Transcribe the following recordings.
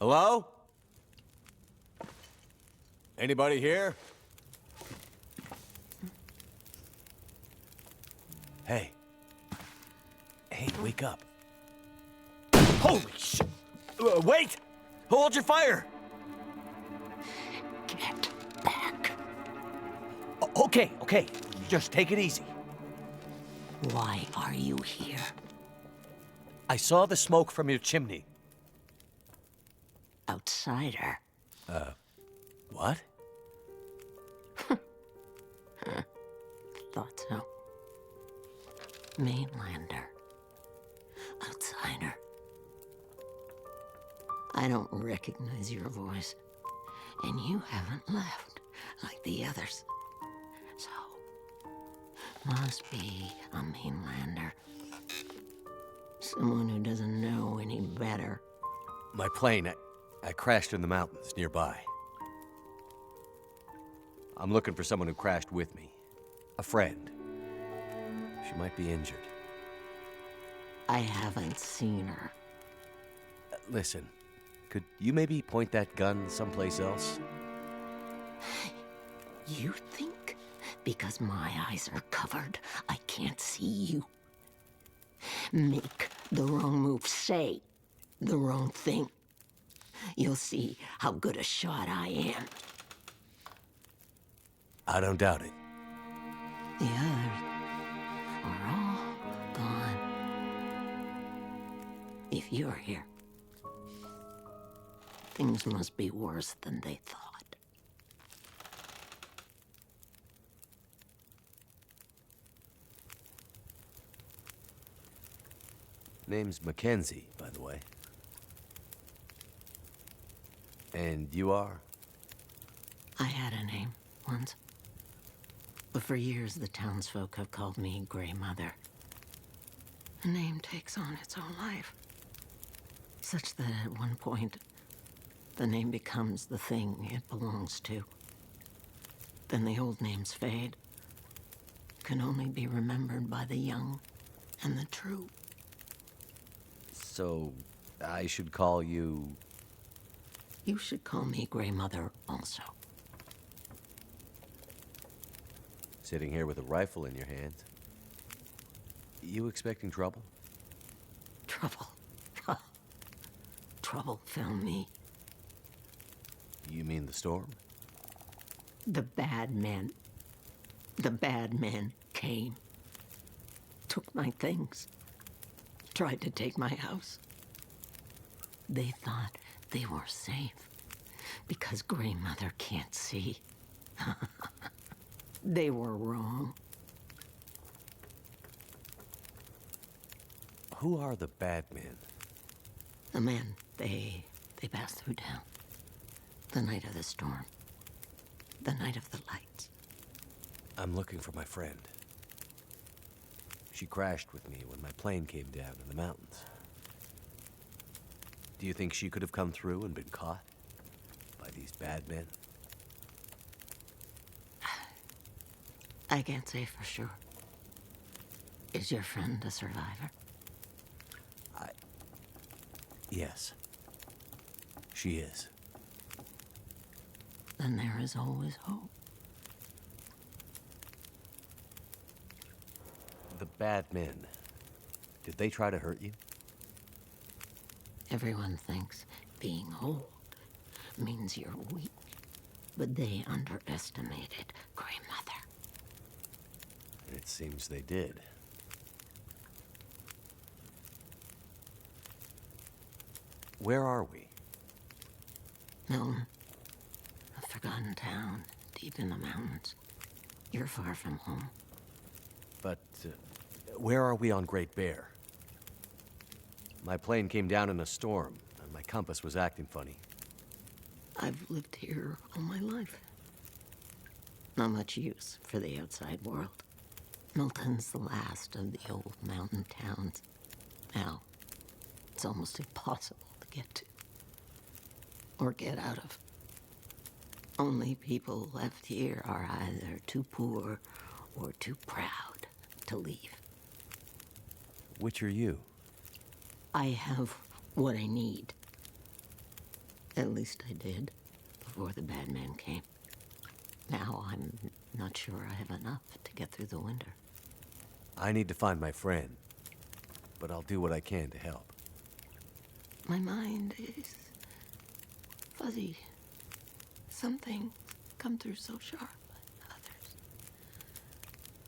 Hello? Anybody here? Hey. Hey, wake up. Holy shit! Wait! Hold your fire! Get back. Okay. Just take it easy. Why are you here? I saw the smoke from your chimney. Outsider. What? Thought so. Mainlander. Outsider. I don't recognize your voice. And you haven't left like the others. So, must be a mainlander. Someone who doesn't know any better. My plane, I crashed in the mountains nearby. I'm looking for someone who crashed with me. A friend. She might be injured. I haven't seen her. Listen, could you maybe point that gun someplace else? You think because my eyes are covered, I can't see you? Make the wrong move, say the wrong thing. You'll see how good a shot I am. I don't doubt it. The others are all gone. If you're here, things must be worse than they thought. Name's Mackenzie, by the way. And you are? I had a name once. But for years, the townsfolk have called me Grey Mother. A name takes on its own life. Such that at one point, the name becomes the thing it belongs to. Then the old names fade. Can only be remembered by the young and the true. So, I should call you... You should call me Grey Mother also. Sitting here with a rifle in your hand. You expecting trouble? Trouble. Trouble found me. You mean the storm? The bad men. The bad men came. Took my things. Tried to take my house. They thought they were safe because Grey Mother can't see. They were wrong. Who are the bad men? The men, they passed through town. The night of the storm. The night of the lights. I'm looking for my friend. She crashed with me when my plane came down in the mountains. Do you think she could have come through and been caught by these bad men? I can't say for sure. Is your friend a survivor? Yes. She is. Then there is always hope. The bad men. Did they try to hurt you? Everyone thinks being old means you're weak, but they underestimated Grey Mother. It seems they did. Where are we? Milton, a forgotten town deep in the mountains. You're far from home. But where are we on Great Bear? My plane came down in a storm, and my compass was acting funny. I've lived here all my life. Not much use for the outside world. Milton's the last of the old mountain towns. Now, it's almost impossible to get to. Or get out of. Only people left here are either too poor or too proud to leave. Which are you? I have what I need. At least I did, before the bad men came. Now I'm not sure I have enough to get through the winter. I need to find my friend, but I'll do what I can to help. My mind is fuzzy. Some things come through so sharp, others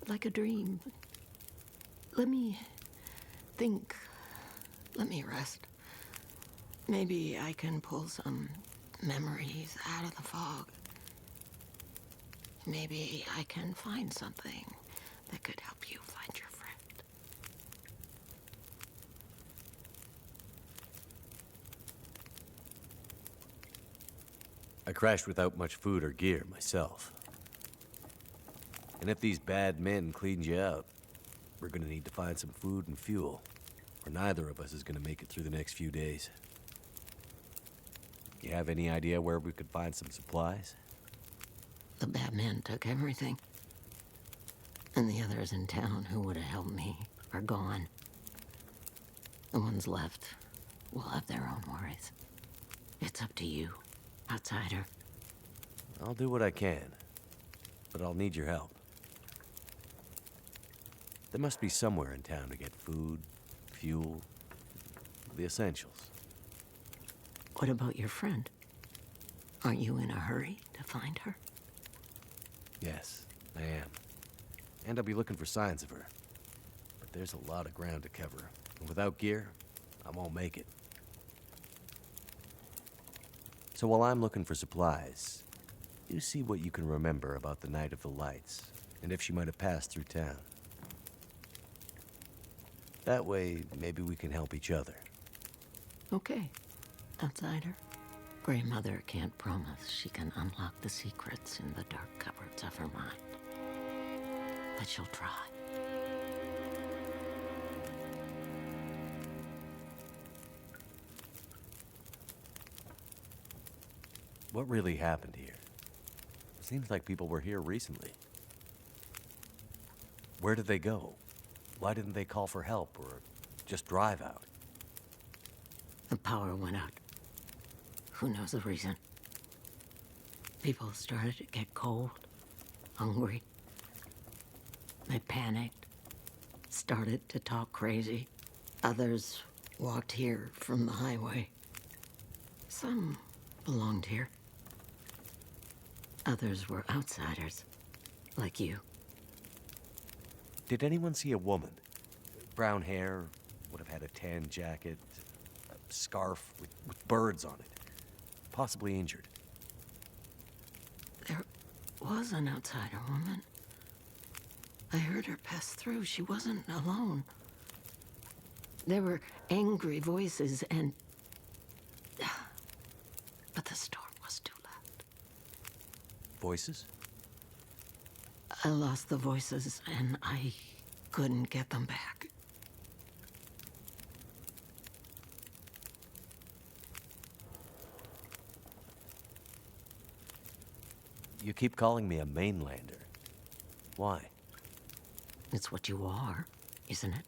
like a dream. Let me think. Let me rest. Maybe I can pull some memories out of the fog. Maybe I can find something that could help you find your friend. I crashed without much food or gear myself. And if these bad men cleaned you out, we're gonna need to find some food and fuel, or neither of us is gonna make it through the next few days. You have any idea where we could find some supplies? The bad men took everything. And the others in town who would have helped me are gone. The ones left will have their own worries. It's up to you, outsider. I'll do what I can, but I'll need your help. There must be somewhere in town to get food, fuel, the essentials. What about your friend? Aren't you in a hurry to find her? Yes, I am. And I'll be looking for signs of her. But there's a lot of ground to cover, and without gear, I won't make it. So while I'm looking for supplies, you see what you can remember about the Night of the Lights, and if she might have passed through town. That way, maybe we can help each other. Okay, outsider. Grey Mother can't promise she can unlock the secrets in the dark cupboards of her mind. But she'll try. What really happened here? It seems like people were here recently. Where did they go? Why didn't they call for help or just drive out? The power went out. Who knows the reason? People started to get cold, hungry. They panicked, started to talk crazy. Others walked here from the highway. Some belonged here. Others were outsiders, like you. Did anyone see a woman? Brown hair, would have had a tan jacket, a scarf with birds on it. Possibly injured. There was an outsider woman. I heard her pass through. She wasn't alone. There were angry voices and... But the storm was too loud. Voices? I lost the voices and I couldn't get them back. You keep calling me a mainlander. Why? It's what you are, isn't it?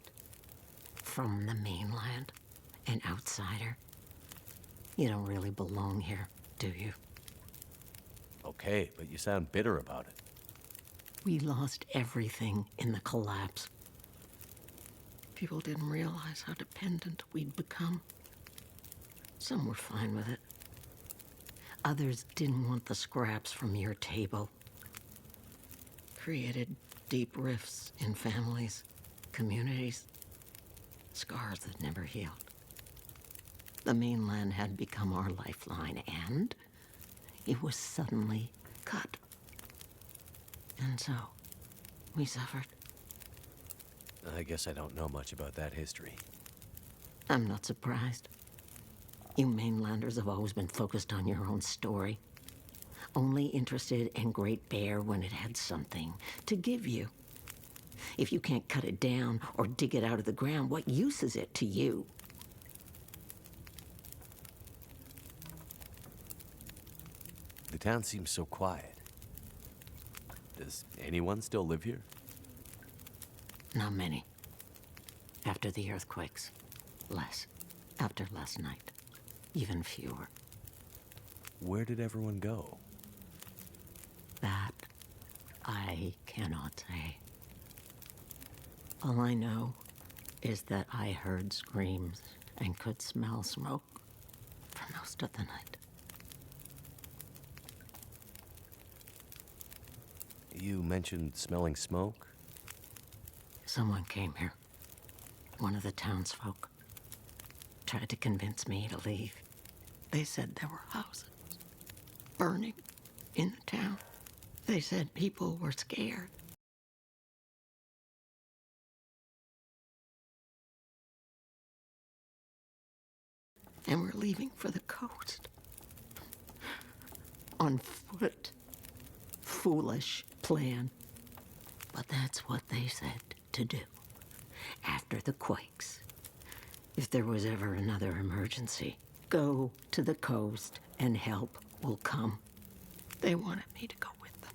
From the mainland, an outsider. You don't really belong here, do you? Okay, but you sound bitter about it. We lost everything in the collapse. People didn't realize how dependent we'd become. Some were fine with it. Others didn't want the scraps from your table. Created deep rifts in families, communities, scars that never healed. The mainland had become our lifeline, and it was suddenly cut. And so, we suffered. I guess I don't know much about that history. I'm not surprised. You mainlanders have always been focused on your own story. Only interested in Great Bear when it had something to give you. If you can't cut it down or dig it out of the ground, what use is it to you? The town seems so quiet. Does anyone still live here? Not many. After the earthquakes, less. After last night, even fewer. Where did everyone go? That I cannot say. All I know is that I heard screams and could smell smoke for most of the night. You mentioned smelling smoke? Someone came here. One of the townsfolk. Tried to convince me to leave. They said there were houses burning in the town. They said people were scared. And we're leaving for the coast. On foot. Foolish plan. But that's what they said to do. After the quakes. If there was ever another emergency, go to the coast and help will come. They wanted me to go with them.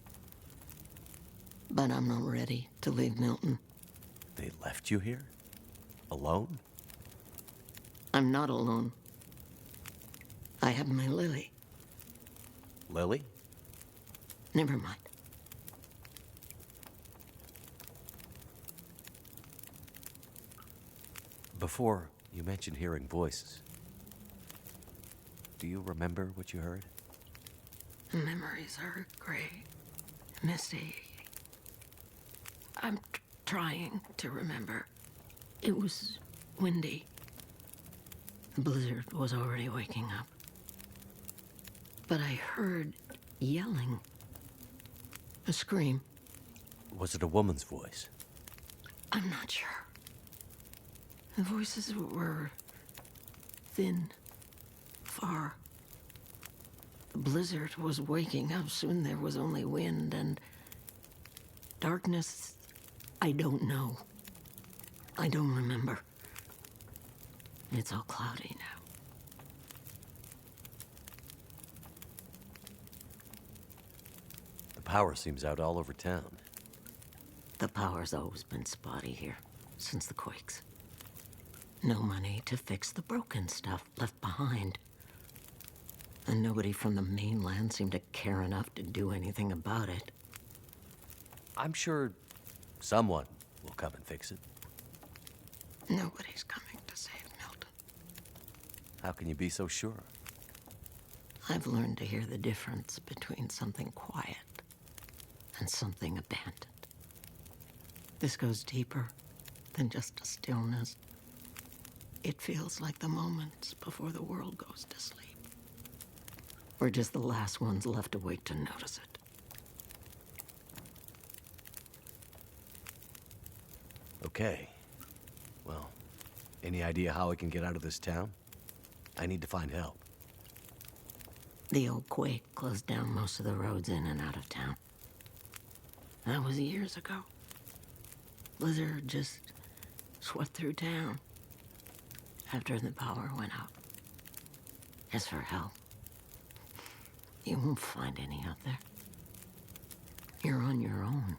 But I'm not ready to leave Milton. They left you here? Alone? I'm not alone. I have my Lily. Lily? Never mind. Before, you mentioned hearing voices. Do you remember what you heard? Memories are gray, misty. I'm trying to remember. It was windy. The blizzard was already waking up. But I heard yelling. A scream. Was it a woman's voice? I'm not sure. The voices were thin, far. The blizzard was waking up. Soon there was only wind and darkness. I don't know. I don't remember. It's all cloudy now. The power seems out all over town. The power's always been spotty here, since the quakes. No money to fix the broken stuff left behind. And nobody from the mainland seemed to care enough to do anything about it. I'm sure someone will come and fix it. Nobody's coming to save Milton. How can you be so sure? I've learned to hear the difference between something quiet and something abandoned. This goes deeper than just a stillness. It feels like the moments before the world goes to sleep. We're just the last ones left awake to notice it. Okay. Well, any idea how I can get out of this town? I need to find help. The old quake closed down most of the roads in and out of town. That was years ago. Blizzard just swept through town after the power went out. As for help, you won't find any out there. You're on your own.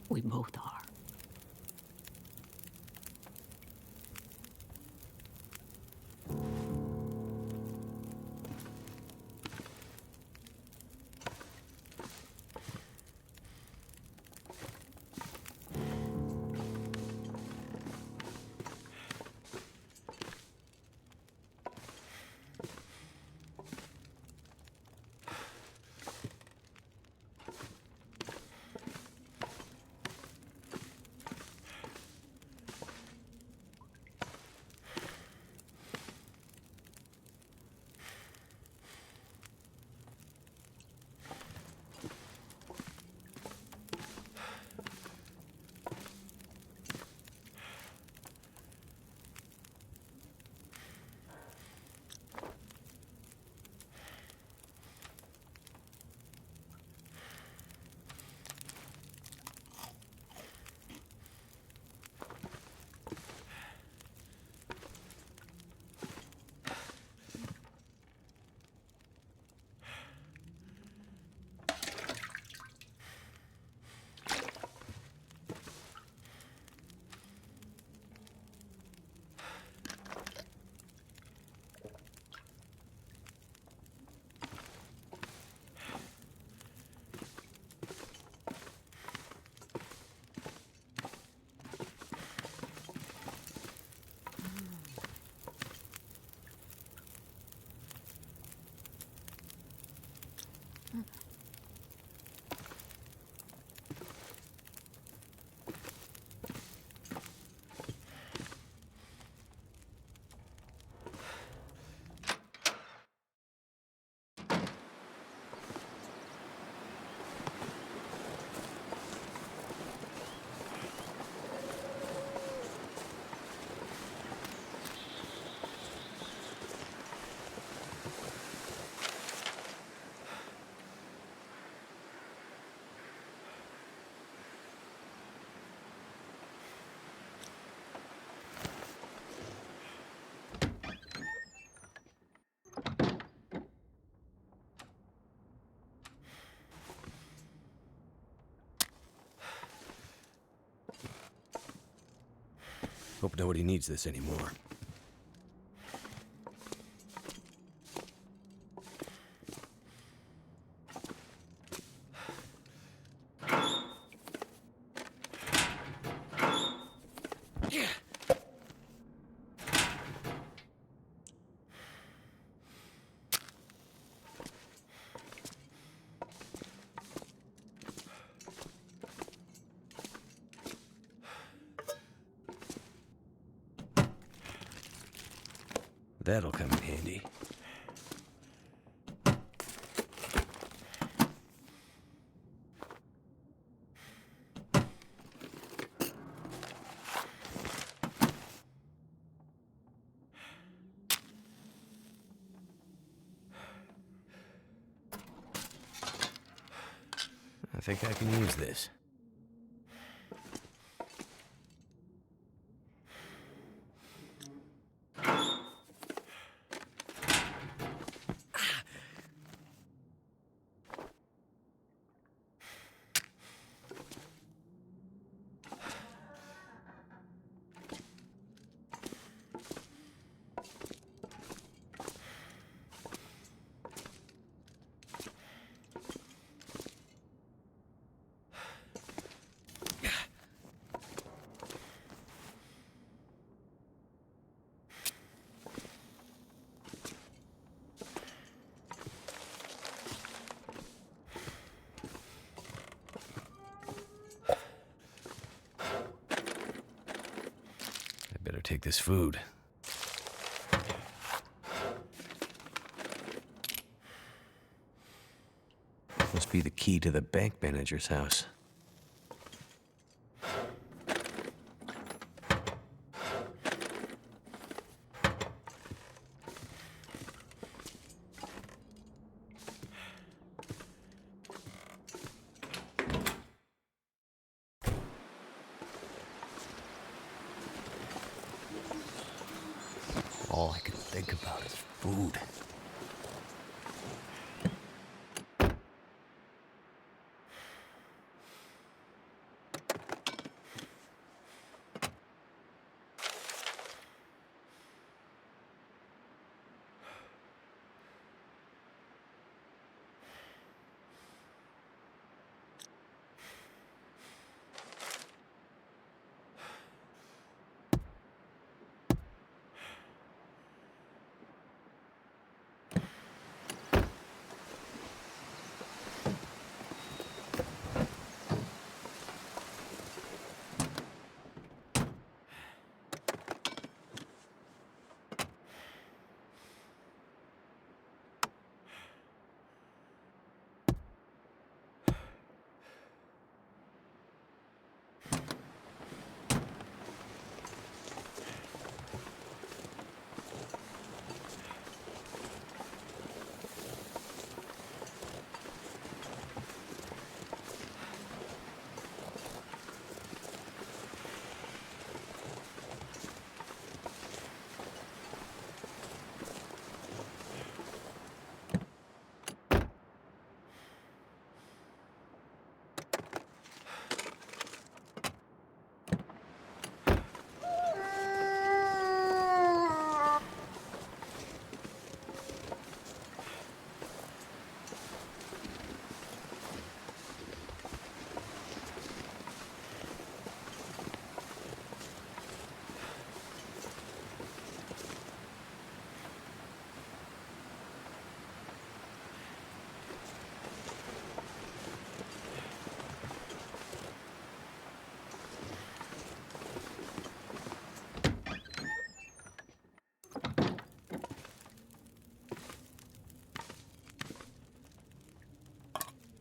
We both are. Hope nobody needs this anymore. That'll come in handy. I think I can use this. Better take this food. Must be the key to the bank manager's house. All I can think about is food.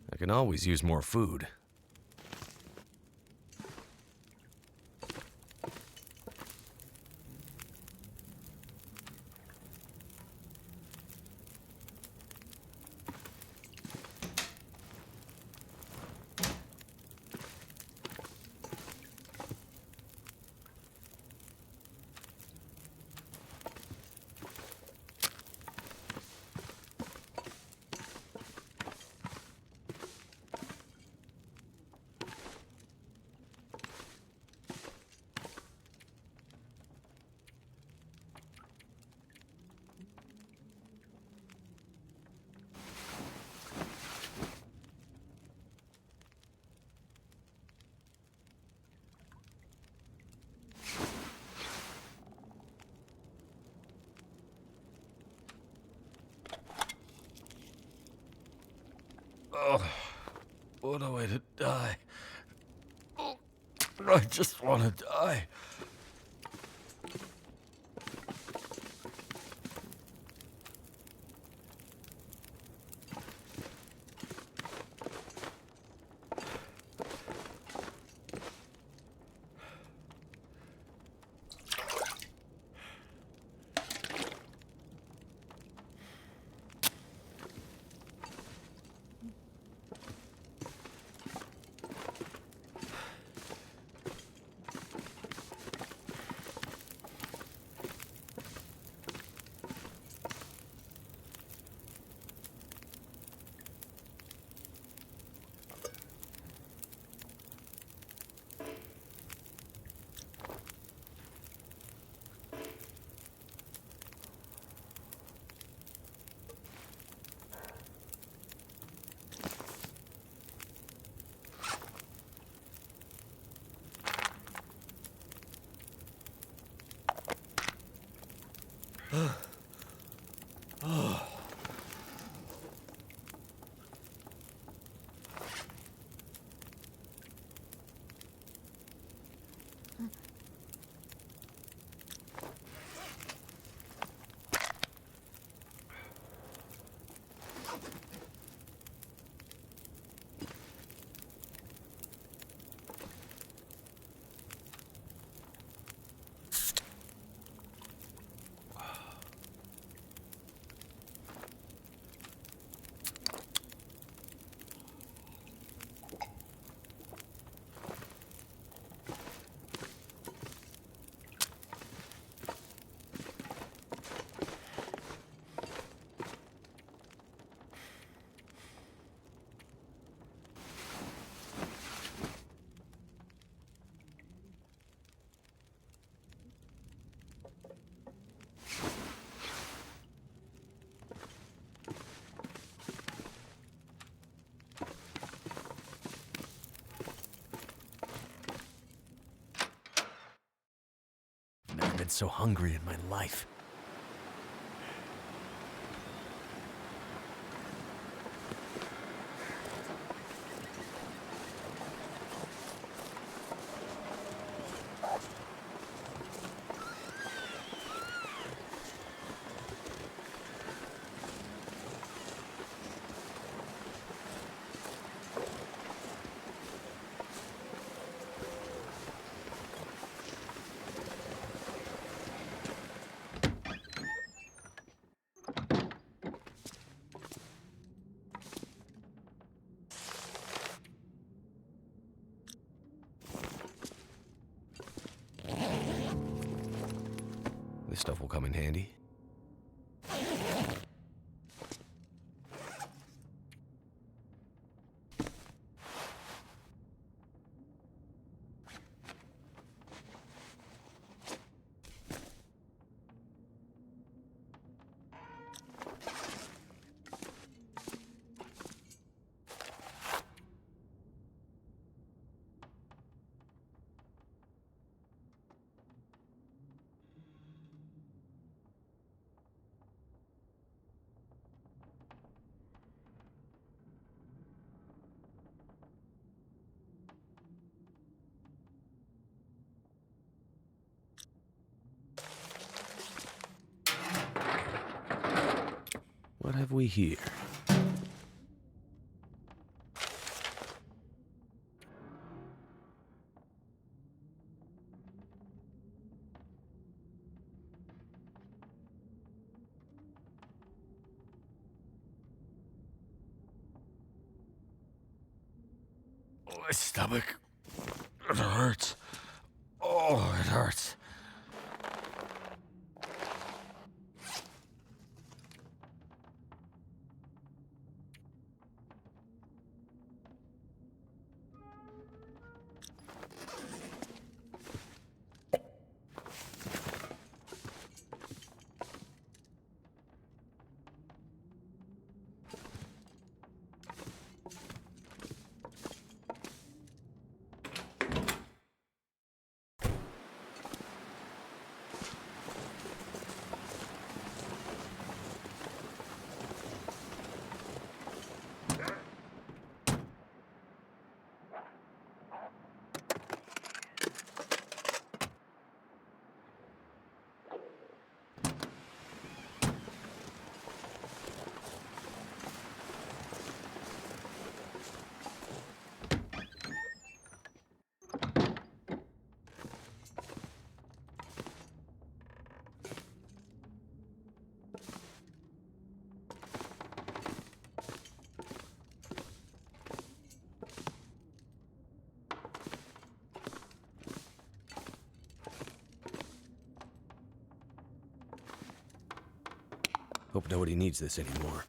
I can always use more food. What a way to die. I just want to die. I've never been so hungry in my life. This stuff will come in handy. What have we here? My stomach. It hurts. Oh, it hurts. Hope nobody needs this anymore.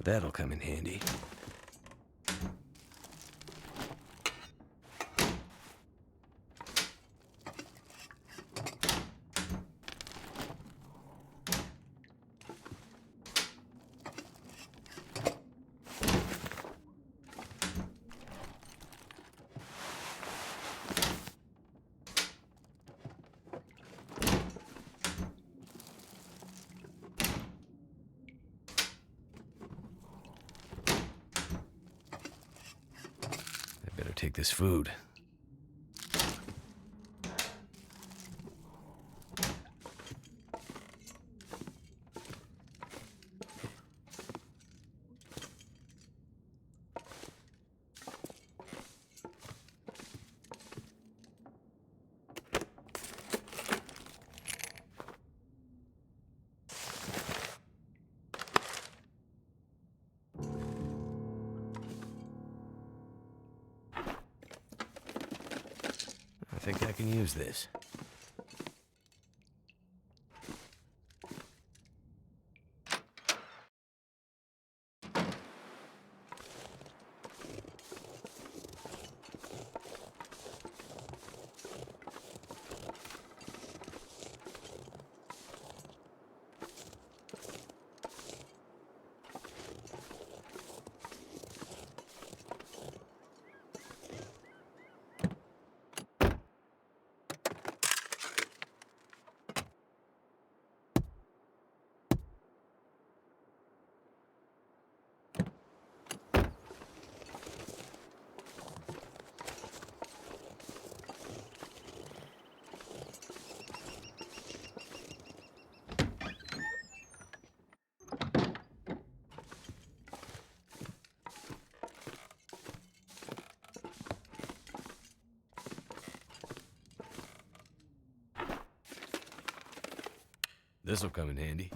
That'll come in handy. Better take this food. I think I can use this. This'll come in handy.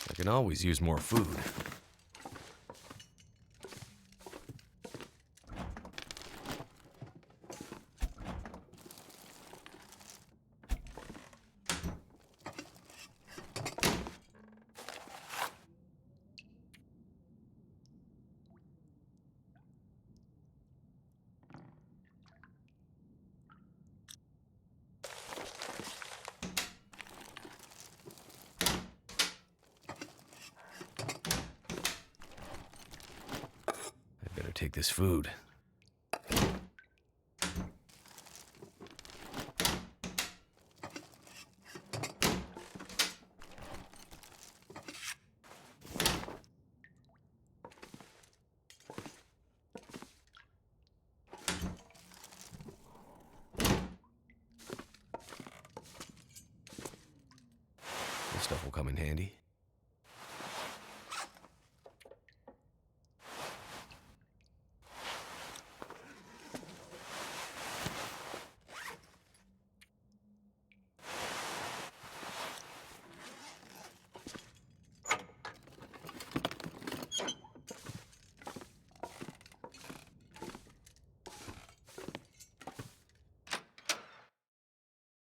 I can always use more food. Take this food. This stuff will come in handy.